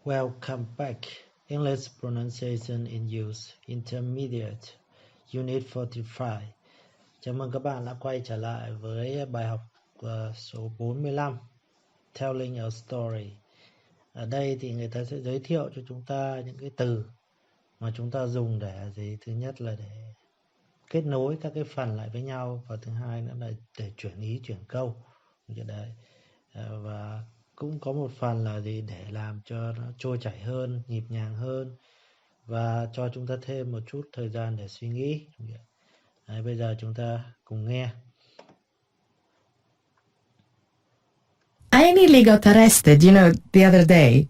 Welcome back. English pronunciation in use. Intermediate. Unit 45. Chào mừng các bạn đã quay trở lại với bài học số 45. Telling a story. Ở đây thì người ta sẽ giới thiệu cho chúng ta những cái từ mà chúng ta dùng để gì? Thứ nhất là để kết nối các cái phần lại với nhau, và thứ hai nữa là để chuyển ý, chuyển câu. Và cũng có một phần là gì để làm cho nó trôi chảy hơn, nhịp nhàng hơn, và cho chúng ta thêm một chút thời gian để suy nghĩ. Đấy, bây giờ chúng ta cùng nghe. I nearly got arrested, the other day.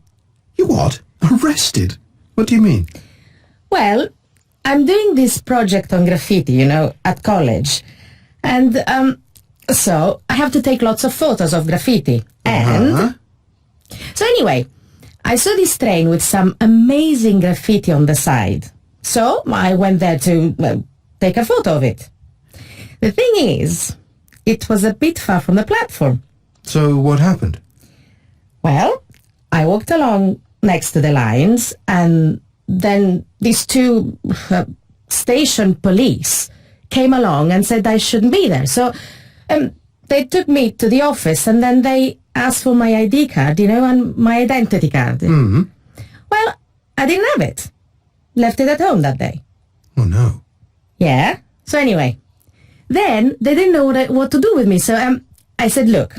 You what? Arrested? What do you mean? Well, I'm doing this project on graffiti, at college. And, so I have to take lots of photos of graffiti. And... So anyway, I saw this train with some amazing graffiti on the side. So I went there to take a photo of it. The thing is, it was a bit far from the platform. So what happened? Well, I walked along next to the lines, and then these two station police came along and said I shouldn't be there. So they took me to the office, and then they asked for my ID card, and my identity card. Mm-hmm. Well, I didn't have it. Left it at home that day. Oh, no. Yeah. So anyway, then they didn't know what to do with me. So I said, look,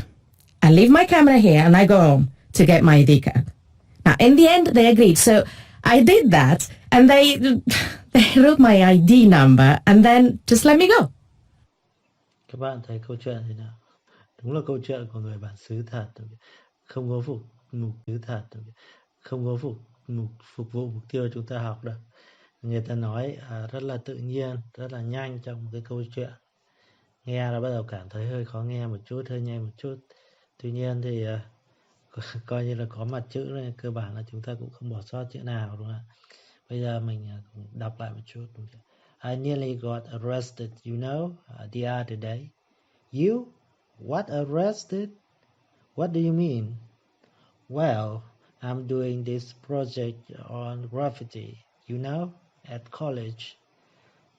I leave my camera here and I go home to get my ID card. Now, in the end, they agreed. So I did that, and they wrote my ID number and then just let me go. Các bạn thấy câu chuyện thế nào? Đúng là câu chuyện của người bản xứ thật. Không có phục mục xứ thật. Không có phục vụ mục tiêu chúng ta học đâu. Người ta nói rất là tự nhiên, rất là nhanh trong một cái câu chuyện. Nghe là bắt đầu cảm thấy hơi khó nghe một chút, hơi nhanh một chút. Tuy nhiên thì coi như là có mặt chữ này, cơ bản là chúng ta cũng không bỏ sót chữ nào, đúng không ạ? Bây giờ mình đọc lại một chút. I nearly got arrested, the other day. You? What arrested? What do you mean? Well, I'm doing this project on graffiti, at college.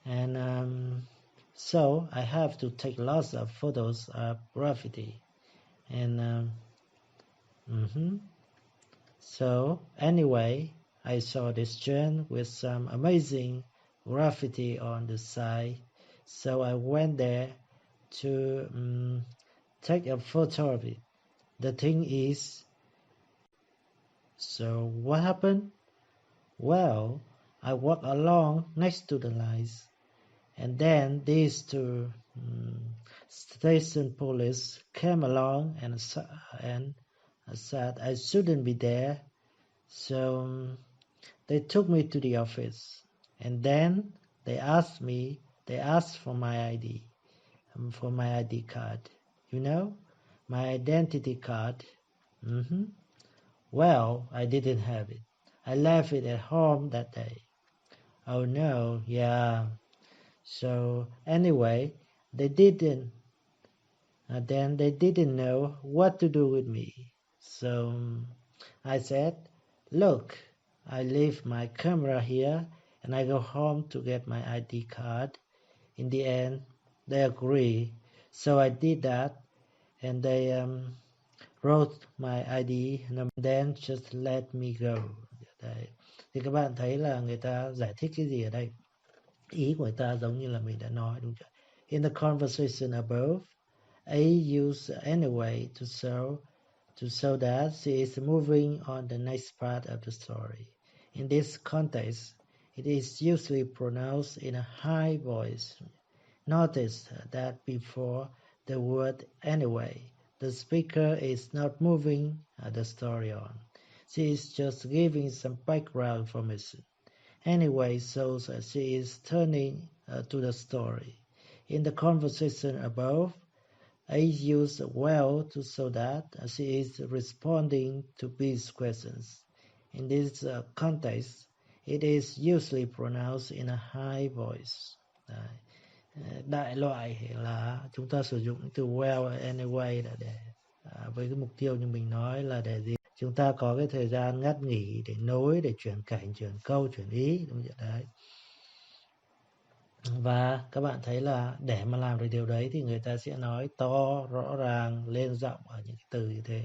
And so I have to take lots of photos of graffiti. And so anyway, I saw this train with some amazing graffiti on the side, so I went there to take a photo of it. The thing is, so what happened? Well, I walked along next to the lines, and then these two station police came along and said I shouldn't be there. So they took me to the office, and then they asked for my ID, for my ID card, my identity card. Well, I didn't have it. I left it at home that day. Oh no, yeah. So anyway, they didn't know what to do with me. So I said, look, I leave my camera here and I go home to get my ID card. In the end, they agree. So I did that, and they wrote my ID and then just let me go. Đấy. Thì các bạn thấy là người ta giải thích cái gì ở đây? Ý của người ta giống như là mình đã nói, đúng chưa? In the conversation above, A used anyway to show that she is moving on the next part of the story. In this context, it is usually pronounced in a high voice. Notice that before the word anyway, the speaker is not moving the story on. She is just giving some background information. Anyway shows that she is turning to the story. In the conversation above, A used well to show that she is responding to B's questions. In this context, it is usually pronounced in a high voice. Đại loại là chúng ta sử dụng từ well anyway là để với cái mục tiêu như mình nói là để gì? chúng ta có cái thời gian ngắt nghỉ để nối, để chuyển cảnh, chuyển câu, chuyển ý, đúng chưa? Đấy. Và các bạn thấy là để mà làm được điều đấy thì người ta sẽ nói to, rõ ràng, lên giọng ở những cái từ như thế.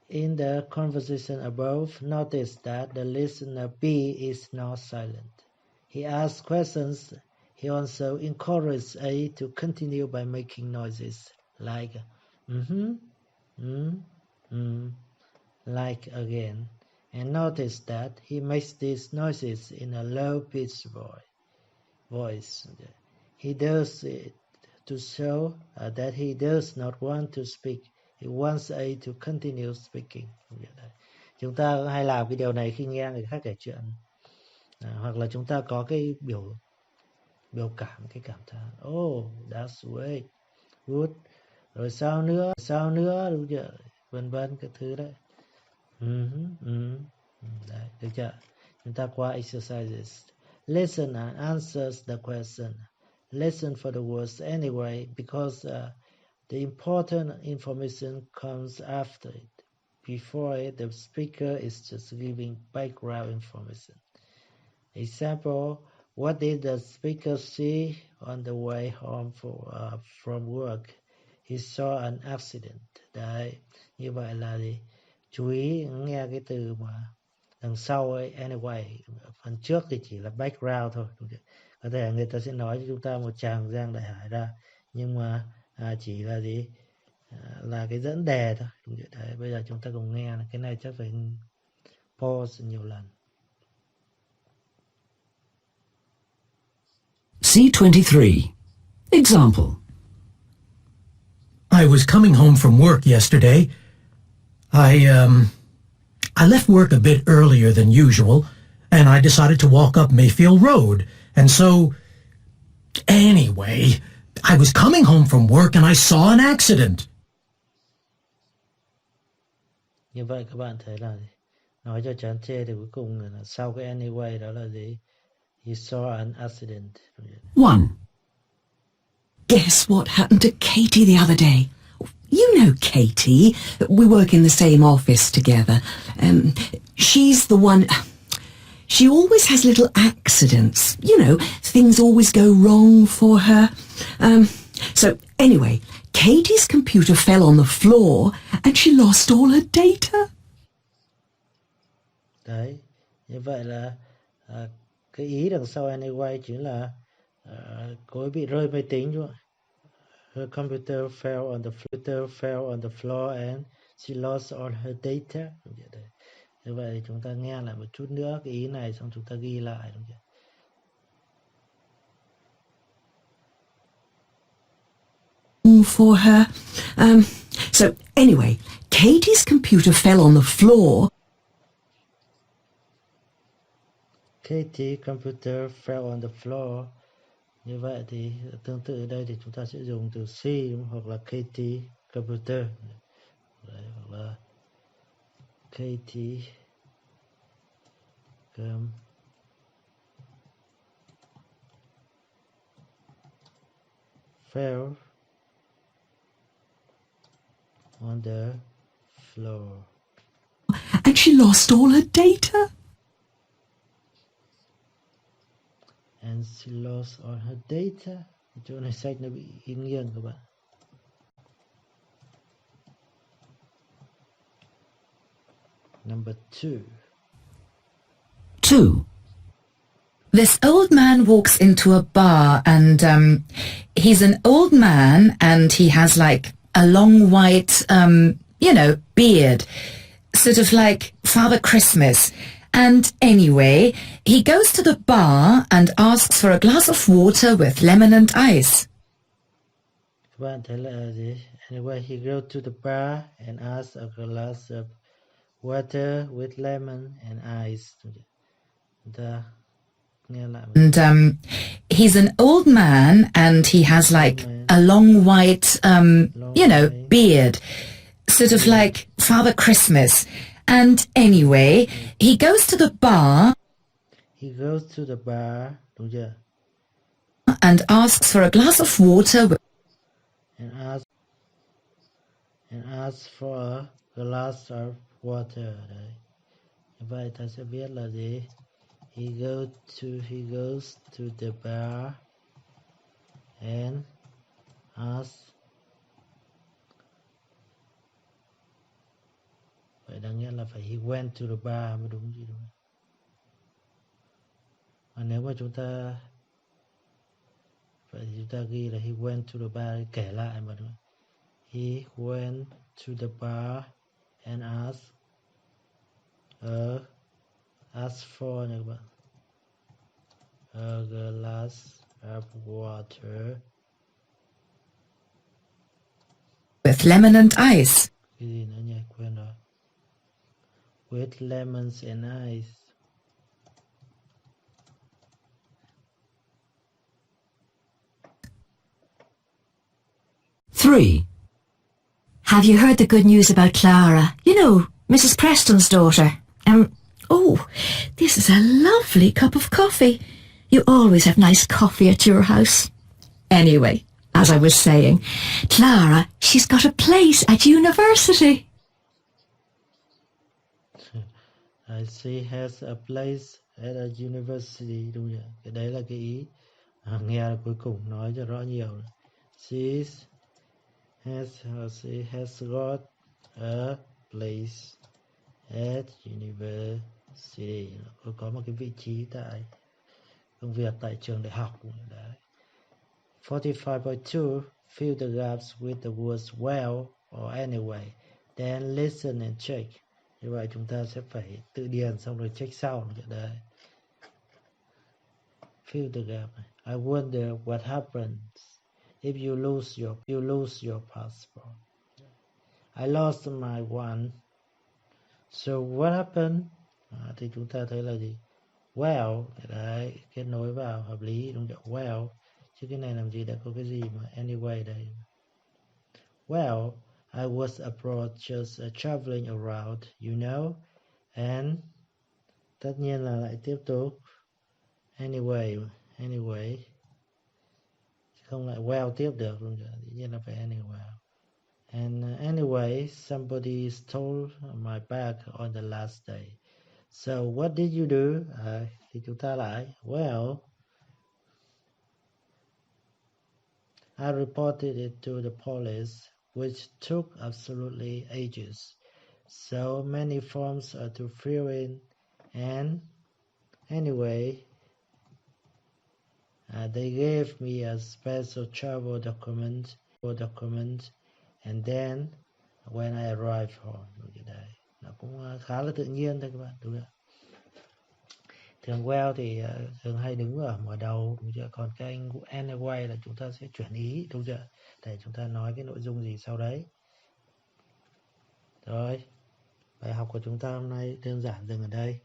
In the conversation above, notice that the listener B is not silent. He asks questions. He also encourages A to continue by making noises like like again. And notice that he makes these noises in a low-pitched voice. He does it to show that he does not want to speak. He wants A to continue speaking. Chúng ta hay làm cái điều này khi nghe người khác kể chuyện, hoặc là chúng ta có cái biểu cảm, cái cảm thán. Oh, that's great, good. Rồi sao nữa, đúng chưa? Vân vân cái thứ đấy. Đấy, được chưa? Chúng ta qua exercises. Listen and answers the question. Listen for the words anyway, because the important information comes after it. Before it, the speaker is just giving background information. Example, what did the speaker see on the way home from work? He saw an accident. Đấy, như vậy là gì? Chú ý nghe cái từ mà đằng sau ấy, anyway. Phần trước thì chỉ là background thôi. Có thể người ta sẽ nói cho chúng ta một tràng Giang Đại Hải ra, nhưng mà chỉ là gì? Là cái dẫn đề thôi. Đấy, bây giờ chúng ta cùng nghe. Cái này chắc phải pause nhiều lần. C23. Example. I was coming home from work yesterday. I left work a bit earlier than usual, and I decided to walk up Mayfield Road. And so, anyway, I was coming home from work and I saw an accident. Như vậy các bạn thấy là gì? Nói cho chán chê thì cuối cùng là sau cái anyway đó là gì? You saw an accident. 1. Guess what happened to Katie the other day? You know Katie. We work in the same office together. She's the one... She always has little accidents. You know, things always go wrong for her. So, anyway, Katie's computer fell on the floor and she lost all her data. Đấy, như vậy là cái ý đằng sau anyway chính là cô ấy bị rơi máy tính, đúng không? Her computer fell on the floor and she lost all her data. Như vậy thì chúng ta nghe lại một chút nữa cái ý này, xong chúng ta ghi lại, đúng chưa? For her. So, anyway, Katie's computer fell on the floor. Katie computer fell on the floor. Như vậy thì tương tự ở đây thì chúng ta sẽ dùng từ C, đúng? Hoặc là Katie computer. Đấy, hoặc là Katie fell on the floor. And she lost all her data. And she lost all her data. Chỗ này sách nó bị in nghiêng các bạn. Number 2. 2. This old man walks into a bar and he's an old man and he has like a long white, beard, sort of like Father Christmas. And anyway, he goes to the bar and asks for a glass of water with lemon and ice. Các bạn thấy là gì? Anyway, he goes to the bar and asks a glass of water with lemon and ice. And he's an old man and he has like a long white, beard, sort of like Father Christmas. And anyway, he goes to the bar. Đúng chưa? And asks for a glass of water and asked for a glass of water. Đấy. Như vậy ta sẽ viết là gì? He goes to the bar and asks. Vậy đáng nghĩa là phải he went to the bar mới đúng chứ đúng không? Mà nếu mà chúng ta vậy thì chúng ta ghi là he went to the bar, kể lại mà đúng không? He went to the bar and asked for nha các bạn, a glass of water With lemon and ice. cái gì nữa nhỉ, quên rồi, with lemons and ice. Three. Have you heard the good news about Clara? You know, Mrs. Preston's daughter. Oh, this is a lovely cup of coffee. You always have nice coffee at your house. Anyway, as I was saying, Clara, she's got a place at university. She has a place at a university, đúng nhỉ? Cái đấy là cái ý nghe là cuối cùng nói cho rõ nhiều. She has got a place at university. Cô có một cái vị trí tại công việc tại trường đại học. Đấy. 45.2 Fill the gaps with the words well or anyway, then listen and check. Như vậy chúng ta sẽ phải tự điền xong rồi check sau. Đấy. Fill the gap. I wonder what happens if you lose your passport. I lost my one. So what happened? Thì chúng ta thấy là gì? Well, đấy, kết nối vào hợp lý, đúng không? Well, chứ cái này làm gì đã có cái gì mà anyway đây. Well, I was abroad just traveling around, you know, and tất nhiên là lại tiếp tục anyway, không lại well tiếp được luôn, dĩ nhiên là phải anyway. And anyway, somebody stole my bag on the last day. So what did you do? Thì chúng ta lại, well, I reported it to the police, which took absolutely ages. So many forms to fill in, and anyway, they gave me a special travel document, and then when I arrived home, nó cũng khá là tự nhiên thôi các bạn, đúng không? Thường well thì thường hay đứng ở mở đầu, đúng chưa? Còn cái anyway là chúng ta sẽ chuyển ý, đúng chưa? Để chúng ta nói cái nội dung gì sau đấy. Rồi, bài học của chúng ta hôm nay đơn giản dừng ở đây.